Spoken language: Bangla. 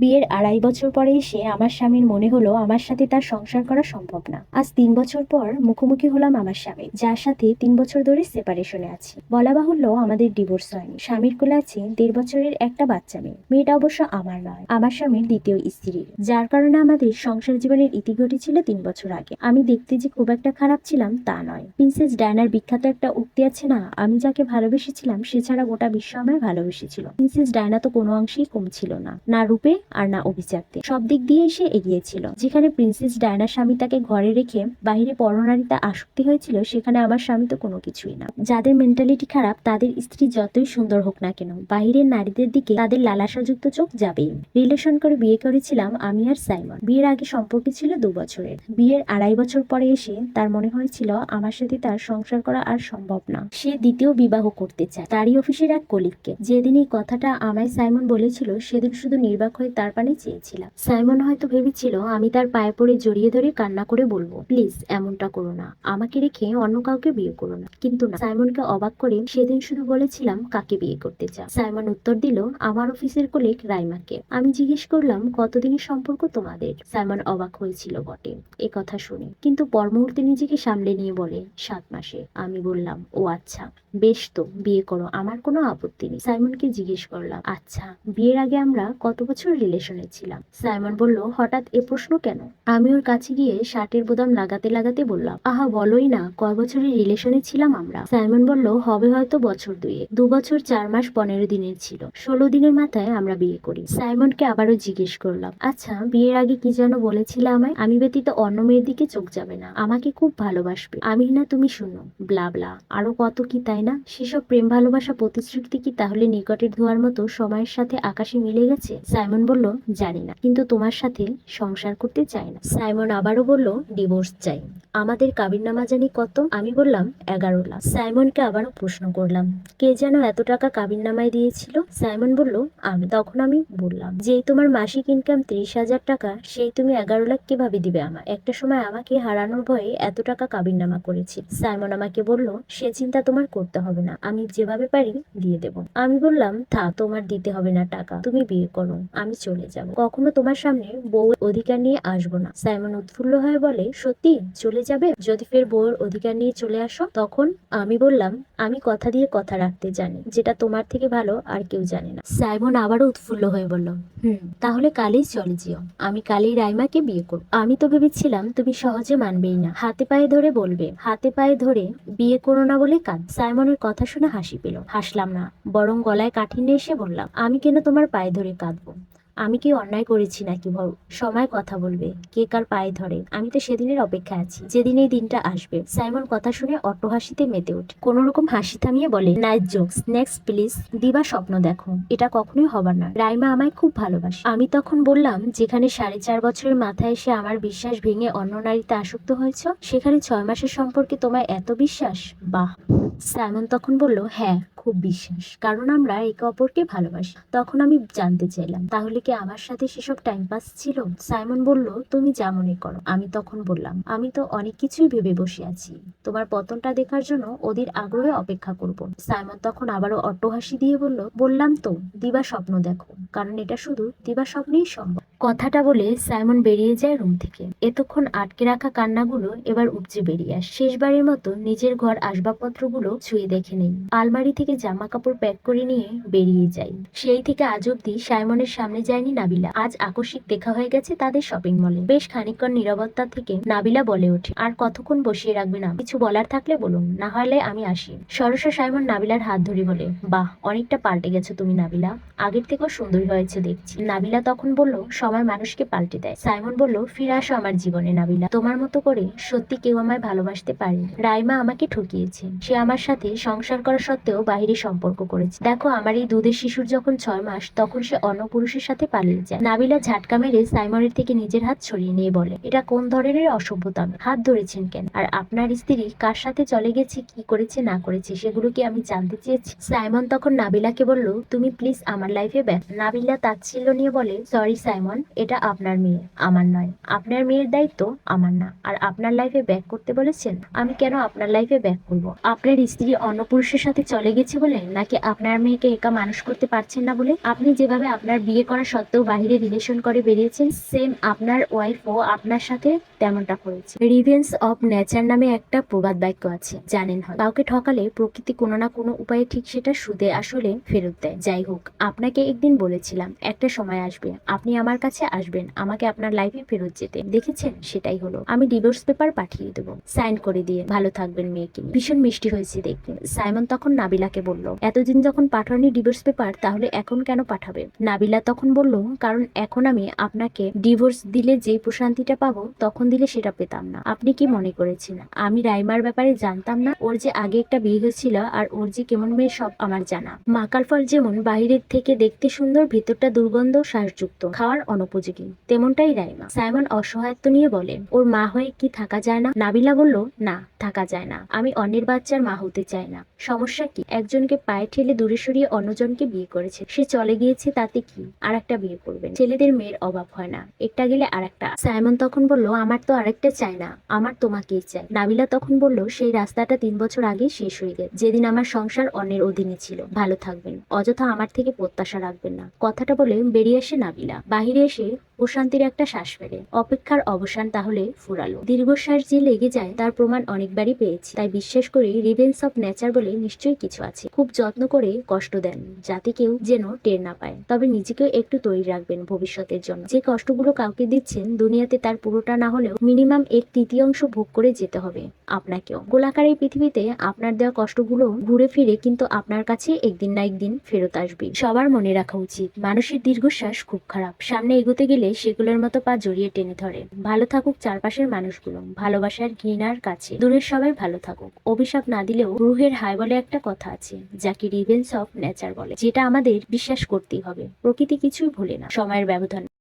বিয়ের ২.৫ বছর পরে এসে আমার স্বামীর মনে হলো আমার সাথে তার সংসার করা সম্ভব না। আজ ৩ বছর পর মুখোমুখি হলাম আমার স্বামী, যার সাথে ৩ বছর ধরে সেপারেশনে আছি। বলা বাহুল্য আমাদের ডিভোর্স হয়নি। স্বামীর কোলে আছে ১.৫ বছরের একটা বাচ্চা মেয়ে। মেয়েটা অবশ্য আমার নয়, আমার স্বামীর দ্বিতীয় স্ত্রীর, যার কারণে আমাদের সংসার জীবনের ইতি ঘটেছিল ৩ বছর আগে। আমি দেখতে যে খুব একটা খারাপ ছিলাম তা নয়। প্রিন্সেস ডায়নার বিখ্যাত একটা উক্তি আছে না, আমি যাকে ভালোবেসেছিলাম সে ছাড়া গোটা বিশ্ব আমায় ভালোবেসেছিল। প্রিন্সেস ডায়না তো কোনো অংশেই কম ছিল না, না রূপে আর না অভিজাত্যে। সব দিক দিয়েই সে এগিয়েছিল। যেখানে প্রিন্সেস ডায়নার স্বামী তাকে ঘরে রেখে বাহিরে পরনারীতে আসক্তি হয়েছিল, সেখানে আমার স্বামী তো কোনো কিছুই না। যাদের মেন্টালিটি খারাপ তাদের স্ত্রী যতই সুন্দর হোক না কেন, বাহিরের নারীদের দিকে তাদের লালাসাযুক্ত চোখ যাবেই। রিলেশন করে বিয়ে করেছিলাম আমি আর সাইমন। বিয়ের আগে সম্পর্ক ছিল ২ বছরের। বিয়ের ২.৫ বছর পরে এসে তার মনে হয়েছিল আমার সাথে তার সংসার করা আর সম্ভব না। সে দ্বিতীয় বিবাহ করতে চায়, তারই অফিসের এক কলিগকে। যেদিন এই কথাটা আমায় সাইমন বলেছিল সেদিন শুধু নির্বাক হয়ে তার পানে চেয়েছিলাম। সাইমন হয়তো ভেবেছিল আমি তার পায়ে পড়ে জড়িয়ে ধরে কান্না করে বলবো, প্লিজ এমনটা করো না, আমাকে রেখে অন্য কাউকে বিয়ে করো না। কিন্তু না, সাইমনকে অবাক করে সেদিন শুধু বলেছিলাম কাকে বিয়ে করতে চাও। সাইমন উত্তর দিল আমার অফিসের কলিগ রাইমাকে। আমি জিজ্ঞেস করলাম কতদিনের সম্পর্ক তোমাদের। সাইমন অবাক হয়েছিল বটে এ কথা শুনে, কিন্তু পর মুহূর্তে নিজেকে সামলে নিয়ে বলে ৭ মাসে। আমি বললাম ও আচ্ছা, বেশ তো বিয়ে করো, আমার কোনো আপত্তি নেই। সাইমনকে জিজ্ঞেস করলাম আচ্ছা বিয়ের আগে আমরা কত বছর রিলেশনে ছিলাম। সাইমন বলল হঠাৎ এ প্রশ্ন কেন। আমি ওর কাছে গিয়ে শার্টের বোতাম লাগাতে লাগাতে বললাম আহা বলোই না, কয় বছরের রিলেশনে ছিলাম আমরা। সাইমন বলল হবে হয়তো বছর ২ ২ বছর ৪ মাস ১৫ দিনের ছিল। ১৬ দিনের মাথায় আমরা বিয়ে করি। সাইমনকে আবারও জিজ্ঞেস করলাম আচ্ছা বিয়ের আগে কি যেন বলেছিলে আমায়, আমি ব্যতীত অন্য মেয়ের দিকে চোখ যাবে না, আমাকে খুব ভালোবাসবে, আমি না তুমি শুনো, ব্লা ব্লা আরো কত কি, তাই না? সেসব প্রেম ভালোবাসা প্রতিশ্রুতি কি তাহলে নিকটের ধোঁয়ার মতো সময়ের সাথে আকাশে মিলে গেছে? সাইমন বলল জানি না, কিন্তু তোমার সাথে সংসার করতে চাই না। সাইমন আবারও বলল ডিভোর্স চাই। আমাদের কাবিননামা জানি কত? আমি বললাম ১১ লাখ। সাইমনকে আবারও প্রশ্ন করলাম কে যেন এত টাকা কাবিননামায় দিয়েছিল? সাইমন বলল আমি। তখন আমি বললাম যেই তোমার মাসিক ইনকাম ৩০,০০০ টাকা, সেই তুমি ১১ লাখ কিভাবে দিবে আমায়? একটা সময় আমাকে হারানোর ভয়ে এত টাকা কাবিননামা করেছি। সাইমন আমাকে বলল সে চিন্তা তোমার করতে হবে না, আমি যেভাবে পারি দিয়ে দেব। আমি বললাম থাক, তোমার দিতে হবে না টাকা, তুমি বিয়ে করো, আমি চলে যাব, কখনো তোমার সামনে বউ অধিকার নিয়ে আসবো না। সাইমন উৎফুল্ল হয়ে বলে সত্যি চলে যাবে? যদি ফের বউর অধিকার নিয়ে চলে আসো তখন? আমি বললাম আমি কথা দিয়ে কথা রাখতে জানি, যেটা তোমার থেকে ভালো আর কেউ জানে না। সাইমন আবারও উৎফুল্ল হয়ে বলল তাহলে কালই চলে যেও, আমি কালই রাইমাকে বিয়ে করব। আমি তো ভেবেছিলাম তুমি সহজে মানবেই না, হাতে পায়ে ধরে বলবে, হাতে পায়ে ধরে বিয়ে করো না বলে কাঁদ। সাইমনের কথা শুনে হাসি পেল। হাসলাম না, বরং গলায় কাঠিন্য এসে বললাম আমি কেন তোমার পায়ে ধরে কাঁদবো? আমি কি অন্যায় করেছি নাকি? সময় কথা বলবে কে কার পায়ে ধরে। আমি তো সেদিনের অপেক্ষায় আছি, যেদিন এই দিনটা আসবে। সাইমন কথা শুনে অট্টহাসিতে মেতে ওঠে। কোন রকম হাসি থামিয়ে বলে নাইস জোকস, নেক্সট প্লিজ। দিবা স্বপ্ন দেখো, এটা কখনোই হবার না। রাইমা আমায় খুব ভালোবাসে। আমি তখন বললাম যেখানে ৪.৫ বছরের মাথায় এসে আমার বিশ্বাস ভেঙে অন্য নারীতে আসক্ত হয়েছ, সেখানে ৬ মাসের সম্পর্কে তোমায় এত বিশ্বাস? বাহ। সাইমন তখন বলল হ্যাঁ খুব বিশ্বাস, কারণ আমরা একে অপরকে ভালোবাসি। তখন আমি জানতে চাইলাম তাহলে কি আমার সাথে সেসব টাইম পাস ছিল? সাইমন বলল তুমি যা মনে করো। আমি তখন বললাম আমি তো অনেক কিছুই ভেবে বসে আছি, তোমার পতনটা দেখার জন্য ওদের আগ্রহে অপেক্ষা করব। সাইমন তখন আবারও অট্টহাসি দিয়ে বললাম তো দিবা স্বপ্ন দেখো, কারণ এটা শুধু দিবা স্বপ্নেই সম্ভব। কথাটা বলে সাইমন বেরিয়ে যায় রুম থেকে। এতক্ষণ আটকে রাখা কান্নাগুলো এবার উপচে বেরিয়ে আসে। শেষবারের মতো নিজের ঘর আসবাবপত্রগুলো ছুঁয়ে দেখে নেই, আলমারি থেকে জামা কাপড় প্যাক করে নিয়ে বেরিয়ে যাই। সেই থেকে আজ অব্দি সাইমনের সামনে যায়নি নাবিলা। আজ আকস্মিক দেখা হয়ে গেছে তাদের শপিং মলে। বেশ খানিকক্ষণ নীরবতা থেকে নাবিলা বলে ওঠে আর কতক্ষণ বসিয়ে রাখবে না? কিছু বলার থাকলে বলুন, না হলে আমি আসি। সরসা সাইমন নাবিলার হাত ধরে বলে বাহ অনেকটা পাল্টে গেছো তুমি নাবিলা, আগের থেকেও সুন্দর হয়েছে দেখছি। নাবিলা তখন বলল সময় মানুষকে পাল্টে দেয়। সাইমন বলল ফিরে আসো আমার জীবনে নাবিলা, তোমার মতো করে সত্যি কেউ আমায় ভালোবাসতে পারেনি। রাইমা আমাকে ঠকিয়েছে, সে আমার সাথে সংসার করা সত্ত্বেও বাহিরে সম্পর্ক করেছে। দেখো আমার এই দুধের শিশুর যখন ৬ মাস তখন সে অন্য পুরুষের সাথে পালিয়ে যায়। নাবিলা ঝাটকা মেরে সাইমনের থেকে নিজের হাত সরিয়ে নিয়ে বলে এটা কোন ধরনের অসভ্যতা? হাত ধরেছেন কেন? আর আপনার স্ত্রী কার সাথে চলে গেছে, কি করেছে না করেছে সেগুলো কি আমি জানতে চেয়েছি? সাইমন তখন নাবিলাকে বলল তুমি প্লিজ আমার লাইফে ব্যাক। নাবিলা তাচ্ছিল্য নিয়ে বলে সরি সাইমন, এটা আপনার মেয়ে, আমার নয়। আপনার মেয়ের দায়িত্ব আমার না। আর আপনার লাইফে ব্যাক করতে বলেছেন, আমি কেন আপনার লাইফে ব্যাক করব? আপনার স্ত্রী অন্য পুরুষের সাথে চলে গেছে বলে, নাকি আপনার মেয়েকে একা মানুষ করতে পারছেন না বলে? আপনি যেভাবে আপনার বিয়ে করা সত্ত্বেও বাইরে রিলেশন করে বেরিয়েছেন, সেম আপনার ওয়াইফও আপনার সাথে তেমনটা করেছে। রিভেঞ্জ অফ নেচার নামে একটা প্রবাদ বাক্য আছে, জানেন হয়। কাউকে ঠকালে প্রকৃতি কোনো না কোনো উপায়ে ঠিক সেটা সুদে আসলে ফেরত দেয়। যাই হোক, আপনাকে একদিন বলেছিলাম একটা সময় আসবে আপনি আমার কাছে আসবেন আমাকে আপনার লাইফে ফেরত যেতে। দেখেছেন, সেটাই হলো। আমি ডিভোর্স পেপার পাঠিয়ে দেবো, সাইন করে দিয়ে ভালো থাকবেন মেয়েকে নিয়ে। ভীষণ মিষ্টি হয়েছে দেখতে। সাইমন তখন নাবিলাকে বলল, এতদিন যখন পাঠাননি ডিভোর্স পেপার, তাহলে এখন কেন পাঠাবে? নাবিলা তখন বলল, কারণ এখন আমি আপনাকে ডিভোর্স দিলে যেই প্রশান্তিটা পাবো, তখন দিলে সেটা পেতাম না। আপনি কি মনে করেছেন আমি রাইমার ব্যাপারে জানতাম না? ওর যে আগে একটা বিয়ে হয়েছিল আর ওর যে কেমন মেয়ে সব আমার জানা। মাকাল ফল যেমন বাইরের থেকে দেখতে সুন্দর, ভেতরটা দুর্গন্ধ শ্বাসযুক্ত, খাওয়ার অনুপযোগী, তেমনটাই রাইমা। সাইমন অসহায়ত্ব নিয়ে বলেন, ওর মা হয়ে কি থাকা যায় না? নাবিলা বলল, না, থাকা যায় না। আমি অন্যের বাচ্চার মা হতে চাই না। সমস্যা কি? একজনকে পায়ে ঠেলে দূরে সরিয়ে অন্যজনকে বিয়ে করেছে, সে চলে গিয়েছে, তাতে কি? আর একটা বিয়ে করবেন। ছেলেদের মেয়ের অভাব হয় না, একটা গেলে আর একটা। সাইমন তখন বলল, আমার তো আরেকটা চাই না, আমার তোমাকেই চাই। নাবিলা তখন বলল, সেই রাস্তাটা 3 বছর আগে শেষ হয়ে গেছে, যেদিন আমার সংসার অন্যের অধীনে ছিল। ভালো থাকবেন, অযথা আমার থেকে প্রত্যাশা রাখবেন না। কথাটা বলে বেরিয়ে আসে নাবিলা। বাহিরে এসে প্রশান্তির একটা শ্বাস ফেলে। অপেক্ষার অবসান তাহলে ফুরালো। দীর্ঘশ্বাস যে লেগে যায় তার প্রমাণ অনেকবারই পেয়েছি, তাই বিশ্বাস করি রিভেঞ্জ অফ নেচার বলে নিশ্চয়ই কিছু আছে। খুব যত্ন করে কষ্ট দেন, যাতে কেউ যেন টের না পায়। তবে নিজেকেও একটু তৈরি রাখবেন ভবিষ্যতের জন্য। যে কষ্টগুলো কাউকে দিচ্ছেন, দুনিয়াতে তার পুরোটা না হলেও মিনিমাম 1/3 ভোগ করে যেতে হবে আপনাকেও। গোলাকার এই পৃথিবীতে আপনার দেওয়া কষ্টগুলো ঘুরে ফিরে কিন্তু আপনার কাছে একদিন না একদিন ফেরত আসবে। সবার মনে রাখা উচিত, মানুষের দীর্ঘশ্বাস খুব খারাপ। সামনে এগোতে গেলে সেগুলোর মতো পা জড়িয়ে টেনে ধরে। ভালো থাকুক চারপাশের মানুষগুলো, ভালোবাসার ঘৃণার কাছে দূরের সবাই ভালো থাকুক। অভিশাপ না দিলেও রুহের হায় বলে একটা কথা আছে, যাকে রিভেঞ্জ অফ নেচার বলে, যেটা আমাদের বিশ্বাস করতেই হবে। প্রকৃতি কিছুই ভুলে না, সময়ের ব্যবধান।